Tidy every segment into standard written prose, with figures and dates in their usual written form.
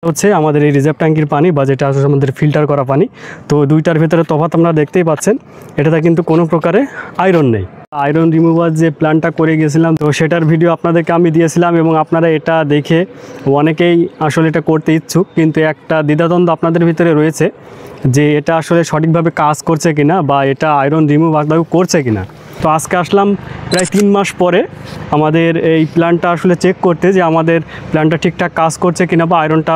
হচ্ছে আমাদের এই রিজার্ভ ট্যাঙ্কির পানি বা যেটা আসলে আমাদের ফিল্টার করা পানি। তো দুইটার ভিতরে তফাৎ আপনারা দেখতেই পাচ্ছেন, এটাতে কিন্তু কোনো প্রকারে আয়রন নেই। আয়রন রিমুভার যে প্ল্যানটা করে গিয়েছিলাম, তো সেটার ভিডিও আপনাদেরকে আমি দিয়েছিলাম এবং আপনারা এটা দেখে অনেকেই আসলে এটা করতে ইচ্ছুক, কিন্তু একটা দ্বিধাদ্বন্দ্ব আপনাদের ভিতরে রয়েছে যে এটা আসলে সঠিকভাবে কাজ করছে কিনা বা এটা আয়রন রিমুভ আদৌ করছে কিনা। তো আজকে আসলাম প্রায় 3 মাস পরে আমাদের এই প্ল্যানটা আসলে চেক করতে যে আমাদের প্ল্যানটা ঠিকঠাক কাজ করছে কিনা বা আয়রনটা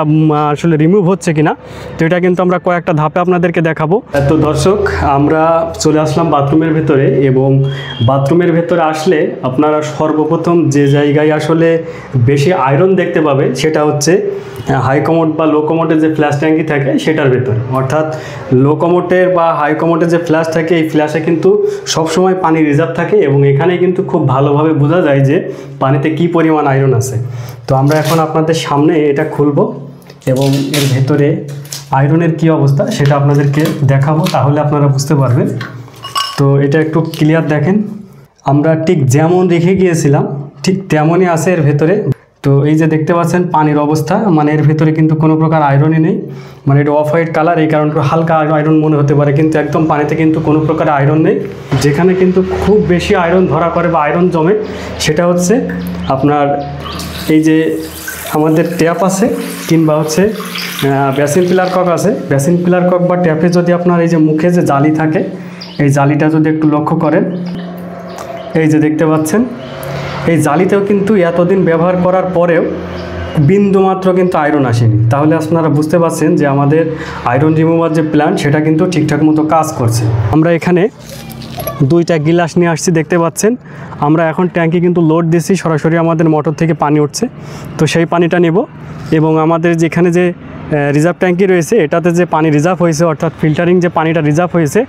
আসলে রিমুভ হচ্ছে কিনা। তো এটা কিন্তু আমরা কয়েকটা ধাপে আপনাদেরকে দেখাবো। তো দর্শক, আমরা চলে আসলাম বাথরুমের ভেতরে এবং বাথরুমের ভেতরে আসলে আপনারা সর্বপ্রথম যে জায়গায় আসলে বেশি আয়রন দেখতে পাবে সেটা হচ্ছে হাই কমোড বা লো কমোডের যে ফ্ল্যাশ ট্যাঙ্কি থাকে সেটার ভেতরে। অর্থাৎ লো কমোডের বা হাই কমোডের যে ফ্ল্যাশ থাকে, এই ফ্ল্যাশে কিন্তু সবসময় পানি রিজার্ভ থাকে এবং এখানে কিন্তু খুব ভালোভাবে বোঝা যায় যে পানিতে কি পরিমাণ আয়রন আছে। তো আমরা এখন আপনাদের সামনে এটা খুলবো এবং এর ভেতরে আয়রনের কি অবস্থা সেটা আপনাদেরকে দেখাবো, তাহলে আপনারা বুঝতে পারবেন। তো এটা একটু ক্লিয়ার দেখেন, আমরা ঠিক যেমন রেখে গিয়েছিলাম ঠিক তেমনই আছে এর ভেতরে। তো এই যে দেখতে পাচ্ছেন পানির অবস্থা, মানে এর ভেতরে কিন্তু কোনো প্রকার আয়রনই নেই। মানে এটা অফ হোয়াইট কালার, এই কারণে হালকা আয়রন মনে হতে পারে, কিন্তু একদম পানিতে কিন্তু কোনো প্রকার আয়রন নেই। যেখানে কিন্তু খুব বেশি আয়রন ধরা করে বা আয়রন জমে সেটা হচ্ছে আপনার এই যে আমাদের ট্যাপ আছে কিংবা হচ্ছে বেসিন পিলার কক আছে। বেসিন পিলার কক বা ট্যাপে যদি আপনার এই যে মুখে যে জালি থাকে, এই জালিটা যদি একটু লক্ষ্য করেন, এই যে দেখতে পাচ্ছেন এই জালিতেও কিন্তু এতদিন ব্যবহার করার পরেও বিন্দুমাত্র কিন্তু আয়রন আসেনি। তাহলে আপনারা বুঝতে পারছেন যে আমাদের আয়রন রিমুভার যে প্ল্যান্ট সেটা কিন্তু ঠিকঠাক মতো কাজ করছে। আমরা এখানে 2টা গিলাস নিয়ে আসছি, দেখতে পাচ্ছেন। আমরা এখন ট্যাঙ্কি কিন্তু লোড দিচ্ছি, সরাসরি আমাদের মোটর থেকে পানি উঠছে। তো সেই পানিটা নেব এবং আমাদের যেখানে যে রিজার্ভ ট্যাঙ্কি রয়েছে এটাতে যে পানি রিজার্ভ হয়েছে, অর্থাৎ ফিল্টারিং যে পানিটা রিজার্ভ হয়েছে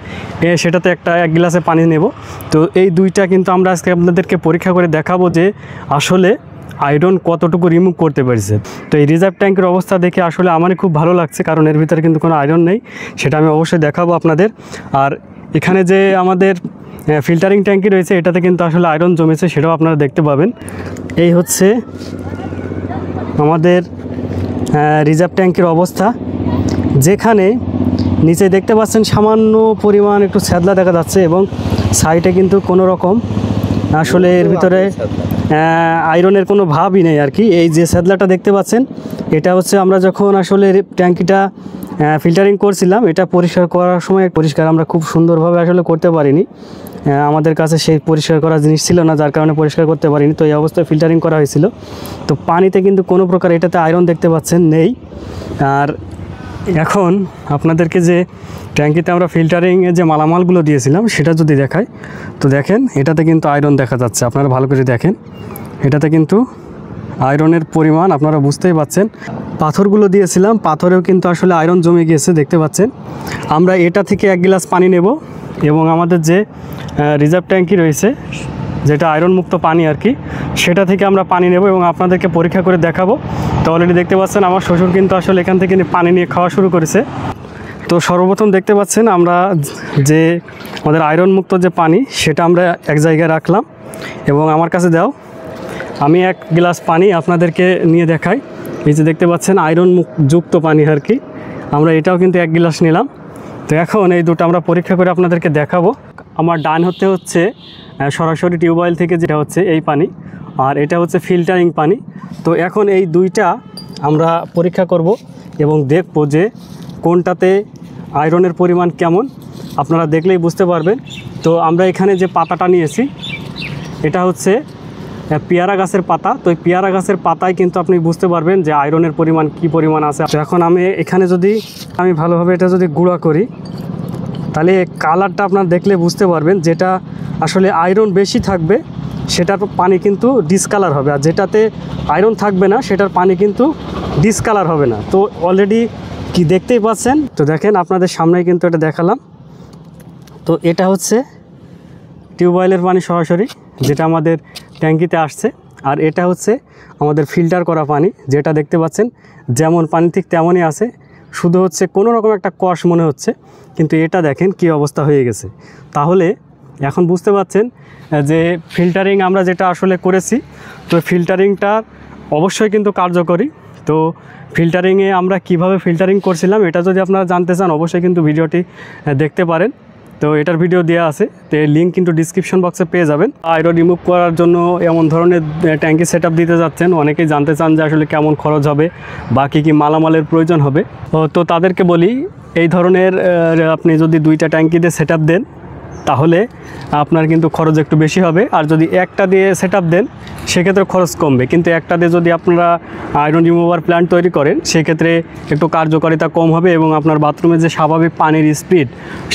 সেটাতে এক গ্লাসে পানি নেব। তো এই দুইটা কিন্তু আমরা আজকে আপনাদেরকে পরীক্ষা করে দেখাবো যে আসলে আয়রন কতটুকু রিমুভ করতে পারছে। তো এই রিজার্ভ ট্যাঙ্কের অবস্থা দেখে আসলে আমারই খুব ভালো লাগছে, কারণ এর ভিতরে কিন্তু কোনো আয়রন নেই, সেটা আমি অবশ্যই দেখাবো আপনাদের। আর এখানে যে আমাদের ফিল্টারিং ট্যাঙ্কি রয়েছে এটাতে কিন্তু আসলে আয়রন জমেছে, সেটাও আপনারা দেখতে পাবেন। এই হচ্ছে আমাদের রিজার্ভ ট্যাঙ্কির অবস্থা, যেখানে নিচে দেখতে পাচ্ছেন সামান্য পরিমাণ একটু ছ্যাদলা দেখা যাচ্ছে এবং সাইডে কিন্তু কোনো রকম আসলে এর ভিতরে আয়রনের কোনো ভাবই নেই আর কি। এই যে ছ্যাদলাটা দেখতে পাচ্ছেন এটা হচ্ছে আমরা যখন আসলে ট্যাঙ্কিটা ফিল্টারিং করছিলাম, এটা পরিষ্কার করার সময় পরিষ্কার আমরা খুব সুন্দরভাবে আসলে করতে পারিনি, আমাদের কাছে সেই পরিষ্কার করা জিনিস ছিল না, যার কারণে পরিষ্কার করতে পারিনি। তো এই অবস্থায় ফিল্টারিং করা হয়েছিল। তো পানিতে কিন্তু কোনো প্রকার এটাতে আয়রন দেখতে পাচ্ছেন নেই। আর এখন আপনাদেরকে যে ট্যাঙ্কিতে আমরা ফিল্টারিংয়ে যে মালামালগুলো দিয়েছিলাম সেটা যদি দেখাই, তো দেখেন এটাতে কিন্তু আয়রন দেখা যাচ্ছে। আপনারা ভালো করে দেখেন, এটাতে কিন্তু আয়রনের পরিমাণ আপনারা বুঝতেই পাচ্ছেন। পাথরগুলো দিয়েছিলাম, পাথরেও কিন্তু আসলে আয়রন জমে গিয়েছে, দেখতে পাচ্ছেন। আমরা এটা থেকে 1 গ্লাস পানি নেব এবং আমাদের যে রিজার্ভ ট্যাঙ্কি রয়েছে যেটা আয়রন মুক্ত পানি আর কি, সেটা থেকে আমরা পানি নেব এবং আপনাদেরকে পরীক্ষা করে দেখাবো। তো অলরেডি দেখতে পাচ্ছেন আমার শ্বশুর কিন্তু আসলে এখান থেকে পানি নিয়ে খাওয়া শুরু করেছে। তো সর্বপ্রথম দেখতে পাচ্ছেন আমরা যে আমাদের আয়রন মুক্ত যে পানি সেটা আমরা এক জায়গায় রাখলাম এবং আমার কাছে দাও, আমি 1 গ্লাস পানি আপনাদেরকে নিয়ে দেখাই। এই যে দেখতে পাচ্ছেন আয়রন যুক্ত পানি আর কি, আমরা এটাও কিন্তু 1 গ্লাস নিলাম। তো এখন এই দুটো আমরা পরীক্ষা করে আপনাদেরকে দেখাবো। আমার ডান হতে হচ্ছে সরাসরি টিউবওয়েল থেকে যেটা হচ্ছে এই পানি, আর এটা হচ্ছে ফিল্টারিং পানি। তো এখন এই দুইটা আমরা পরীক্ষা করব এবং দেখব যে কোনটাতে আয়রনের পরিমাণ কেমন, আপনারা দেখলেই বুঝতে পারবেন। তো আমরা এখানে যে পাতাটা নিয়েছি এটা হচ্ছে পেয়ারা গাছের পাতা। তো এই পেয়ারা গাছের পাতায় কিন্তু আপনি বুঝতে পারবেন যে আয়রনের পরিমাণ কি পরিমাণ আছে। তো এখন আমি এখানে যদি আমি ভালোভাবে এটা যদি গুঁড়া করি, তাহলে কালারটা আপনারা দেখলে বুঝতে পারবেন যেটা আসলে আয়রন বেশি থাকবে সেটার পানি কিন্তু ডিসকালার হবে, আর যেটাতে আয়রন থাকবে না সেটার পানি কিন্তু ডিসকালার হবে না। তো অলরেডি কি দেখতেই পাচ্ছেন, তো দেখেন আপনাদের সামনেই কিন্তু এটা দেখালাম। তো এটা হচ্ছে টিউবওয়েলের পানি সরাসরি যেটা আমাদের ট্যাঙ্কিতে আসছে, আর এটা হচ্ছে আমাদের ফিল্টার করা পানি যেটা দেখতে পাচ্ছেন যেমন পানি ঠিক তেমনই আছে, শুধু হচ্ছে কোনো রকম একটা কষ মনে হচ্ছে, কিন্তু এটা দেখেন কি অবস্থা হয়ে গেছে। তাহলে এখন বুঝতে পাচ্ছেন যে ফিল্টারিং আমরা যেটা আসলে করেছি, তো ফিল্টারিংটা অবশ্যই কিন্তু কার্যকরী। তো ফিল্টারিংয়ে আমরা কিভাবে ফিল্টারিং করছিলাম এটা যদি আপনারা জানতে চান অবশ্যই কিন্তু ভিডিওটি দেখতে পারেন। তো এটার ভিডিও দেওয়া আছে, তো এর লিঙ্ক কিন্তু ডিসক্রিপশন বক্সে পেয়ে যাবেন। আয়রন রিমুভ করার জন্য এমন ধরনের ট্যাঙ্কি সেট দিতে যাচ্ছেন, অনেকেই জানতে চান যে আসলে কেমন খরচ হবে বা কী মালামালের প্রয়োজন হবে। তো তাদেরকে বলি, এই ধরনের আপনি যদি 2টা ট্যাঙ্কি দিয়ে সেট দেন তাহলে আপনার কিন্তু খরচ একটু বেশি হবে, আর যদি একটা দিয়ে সেট দেন সেক্ষেত্রে খরচ কমবে। কিন্তু একটা দিয়ে যদি আপনারা আয়রন রিমুভার প্ল্যান্ট তৈরি করেন সেক্ষেত্রে একটু কার্যকারিতা কম হবে এবং আপনার বাথরুমে যে স্বাভাবিক পানির স্পিড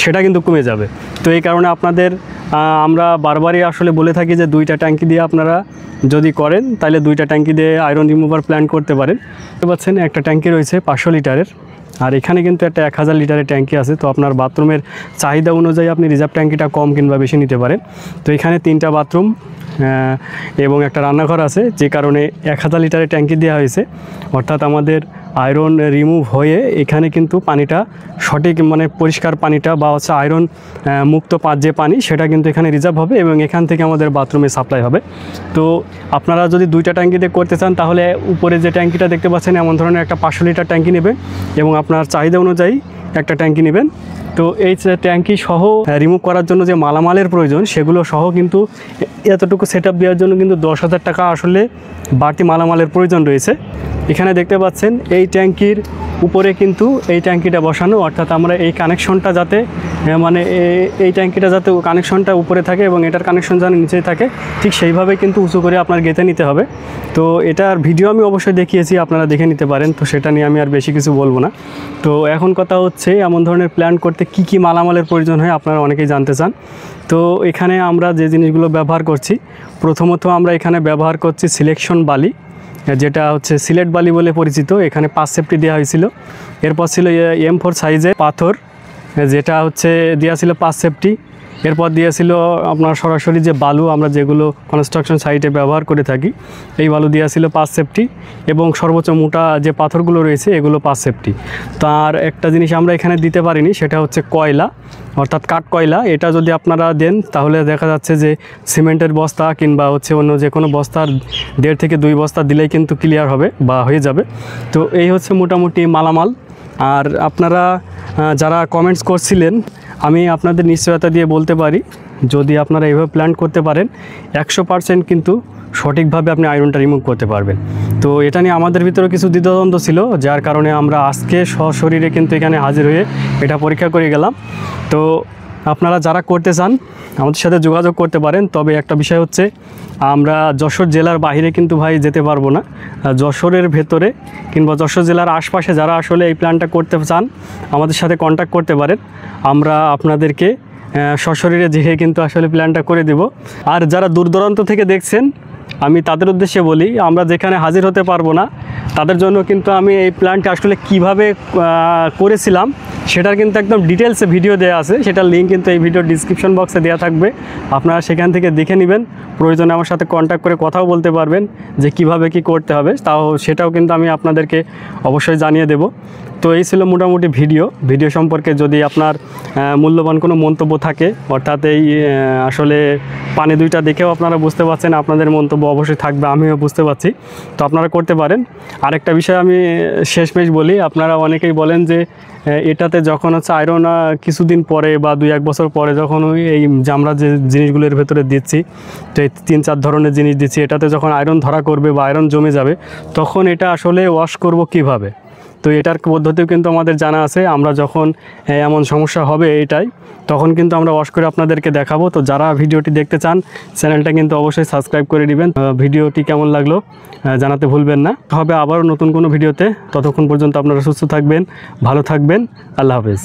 সেটা কিন্তু কমে যাবে। তো এই কারণে আপনাদের আমরা বারবারই আসলে বলে থাকি যে 2টা ট্যাঙ্কি দিয়ে আপনারা যদি করেন তাহলে 2টা ট্যাঙ্কি দিয়ে আয়রন রিমুভার প্ল্যান্ট করতে পারেন। দেখতে পাচ্ছেন একটা ট্যাঙ্কি রয়েছে 500 লিটারের, আর এখানে কিন্তু একটা 1000 লিটারের ট্যাঙ্কি আছে। তো আপনার বাথরুমের চাহিদা অনুযায়ী আপনি রিজার্ভ ট্যাঙ্কিটা কম কিংবা বেশি নিতে পারেন। তো এখানে 3টা বাথরুম এবং একটা রান্নাঘর আছে, যে কারণে 1000 লিটারের ট্যাঙ্কি দেওয়া হয়েছে। অর্থাৎ আমাদের আয়রন রিমুভ হয়ে এখানে কিন্তু পানিটা সঠিক পরিষ্কার পানিটা বা হচ্ছে আয়রন মুক্ত যে পানি সেটা কিন্তু এখানে রিজার্ভ হবে এবং এখান থেকে আমাদের বাথরুমে সাপ্লাই হবে। তো আপনারা যদি 2টা ট্যাঙ্কিতে করতে চান তাহলে উপরে যে ট্যাঙ্কিটা দেখতে পাচ্ছেন এমন ধরনের একটা 500 লিটার ট্যাঙ্কি নেবেন এবং আপনার চাহিদা অনুযায়ী একটা ট্যাঙ্কি নেবেন। তো এই ট্যাঙ্কি সহ রিমুভ করার জন্য যে মালামালের প্রয়োজন সেগুলো সহ কিন্তু এতটুকু সেট দেওয়ার জন্য কিন্তু 10,000 টাকা আসলে বাড়তি মালামালের প্রয়োজন রয়েছে। এখানে দেখতে পাচ্ছেন এই ট্যাঙ্কির উপরে কিন্তু এই ট্যাঙ্কিটা বসানো, অর্থাৎ আমরা এই কানেকশনটা যাতে এই ট্যাঙ্কিটা যাতে কানেকশনটা উপরে থাকে এবং এটার কানেকশন যেন নিচেই থাকে, ঠিক সেইভাবে কিন্তু উঁচু করে আপনার গেঁথে নিতে হবে। তো এটার ভিডিও আমি অবশ্যই দেখিয়েছি, আপনারা দেখে নিতে পারেন। তো সেটা নিয়ে আমি আর বেশি কিছু বলবো না। তো এখন কথা হচ্ছে এমন ধরনের প্ল্যান করতে কি মালামালের প্রয়োজন হয় আপনারা অনেকেই জানতে চান। তো এখানে আমরা যে জিনিসগুলো ব্যবহার করছি, প্রথমত আমরা এখানে ব্যবহার করছি সিলেকশন বালি, যেটা হচ্ছে সিলেট বালি বলে পরিচিত। এখানে 5 সেফটি দেওয়া হয়েছিল। এরপর ছিল M4 সাইজের পাথর, যেটা হচ্ছে দেওয়া ছিল 5 সেফটি। এরপর দিয়েছিল আপনার সরাসরি যে বালু আমরা যেগুলো কনস্ট্রাকশন সাইটে ব্যবহার করে থাকি, এই বালু দেওয়া ছিল 5 সেফটি এবং সর্বোচ্চ মোটা যে পাথরগুলো রয়েছে এগুলো 5 সেফটি। তার একটা জিনিস আমরা এখানে দিতে পারিনি, সেটা হচ্ছে কয়লা, অর্থাৎ কাঠ কয়লা। এটা যদি আপনারা দেন তাহলে দেখা যাচ্ছে যে সিমেন্টের বস্তা কিংবা হচ্ছে অন্য যে কোনো বস্তার 1.5 থেকে 2 বস্তা দিলেই কিন্তু ক্লিয়ার হবে বা হয়ে যাবে। তো এই হচ্ছে মোটামুটি মালামাল। আর আপনারা যারা কমেন্টস করছিলেন, আমি আপনাদের নিশ্চয়তা দিয়ে বলতে পারি যদি আপনারা এইভাবে প্ল্যান করতে পারেন 100% কিন্তু সঠিকভাবে আপনি আয়রনটা রিমুভ করতে পারবেন। তো এটা নিয়ে আমাদের ভিতরে কিছু দ্বিধাদ্বন্দ্ব ছিল, যার কারণে আমরা আজকে সশরীরে কিন্তু এখানে হাজির হয়ে এটা পরীক্ষা করে গেলাম। তো আপনারা যারা করতে চান আমাদের সাথে যোগাযোগ করতে পারেন। তবে একটা বিষয় হচ্ছে আমরা যশোর জেলার বাইরে কিন্তু ভাই যেতে পারবো না। যশোরের ভেতরে কিংবা যশোর জেলার আশপাশে যারা আসলে এই প্ল্যানটা করতে চান আমাদের সাথে কন্ট্যাক্ট করতে পারেন। আমরা আপনাদেরকে সশরীরে যেয়ে কিন্তু আসলে প্ল্যানটা করে দেব। আর যারা দূর দূরান্ত থেকে দেখছেন আমি তাদের উদ্দেশ্যে বলি, আমরা যেখানে হাজির হতে পারবো না তাদের জন্য কিন্তু আমি এই প্ল্যানটা আসলে কিভাবে করেছিলাম সেটার কিন্তু একদম ডিটেলসে ভিডিও দেওয়া আছে, সেটার লিঙ্ক কিন্তু এই ভিডিওর ডিসক্রিপশন বক্সে দেওয়া থাকবে। আপনারা সেখান থেকে দেখে নেবেন, প্রয়োজনে আমার সাথে কন্ট্যাক্ট করে কথাও বলতে পারবেন যে কিভাবে কি করতে হবে, সেটাও কিন্তু আমি আপনাদেরকে অবশ্যই জানিয়ে দেব। তো এই ছিল মোটামুটি ভিডিও সম্পর্কে। যদি আপনার মূল্যবান কোনো মন্তব্য থাকে, অর্থাৎ এই আসলে পানি 2টা দেখেও আপনারা বুঝতে পারছেন, আপনাদের মন্তব্য অবশ্যই থাকবে, আমিও বুঝতে পারছি। তো আপনারা করতে পারেন। আরেকটা বিষয় আমি শেষমেশ বলি, আপনারা অনেকেই বলেন যে এটাতে যখন হচ্ছে আয়রন কিছুদিন পরে বা 2-1 বছর পরে যখন এই আমরা যে জিনিসগুলোর ভেতরে দিচ্ছি, তো এই 3-4 ধরনের জিনিস দিচ্ছি, এটাতে যখন আয়রন ধরা করবে বা আয়রন জমে যাবে তখন এটা আসলে ওয়াশ করব কিভাবে। তো এটার পদ্ধতিও কিন্তু আমাদের জানা আছে। আমরা যখন এমন সমস্যা হবে এটাই, তখন কিন্তু আমরা ওয়াশ করে আপনাদেরকে দেখাবো। তো যারা ভিডিওটি দেখতে চান চ্যানেলটা কিন্তু অবশ্যই সাবস্ক্রাইব করে দিবেন। ভিডিওটি কেমন লাগলো জানাতে ভুলবেন না। হবে আবারও নতুন কোনো ভিডিওতে। ততক্ষণ পর্যন্ত আপনারা সুস্থ থাকবেন, ভালো থাকবেন। আল্লাহ হাফেজ।